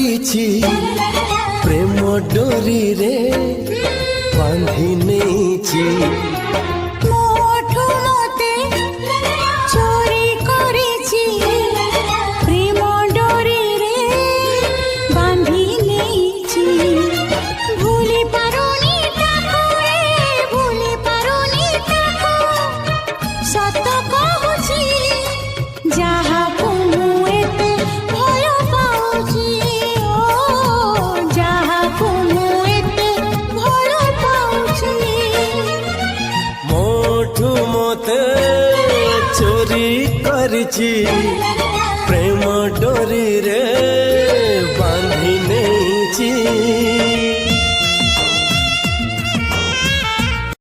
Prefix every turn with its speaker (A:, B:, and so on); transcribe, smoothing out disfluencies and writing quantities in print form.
A: କରିଛି ପ୍ରେମ ଡୋରିରେ ବାନ୍ଧି ନେଇଛି।
B: ମୋଠୁ ମତେ ଚୋରି କରିଛି ପ୍ରେମ ଡୋରିରେ ବାନ୍ଧି ନେଇଛି। ଭୁଲି ପାରୁନି ତାକୁ ଭୁଲି ପାରୁନି ତାକୁ ସତ କହୁଛି ଯାହାକୁ ମୁଁ ଏତେ ଭଲ ପାଉଛି। ଓ ଯାହାକୁ ମୁଁ ଏତେ ଭଲ ପାଉଛି।
A: ମୋଠୁ ମତେ ଚୋରି କରିଛି ପ୍ରେମ ଡୋରିରେ ବାନ୍ଧି ନେଇଛି।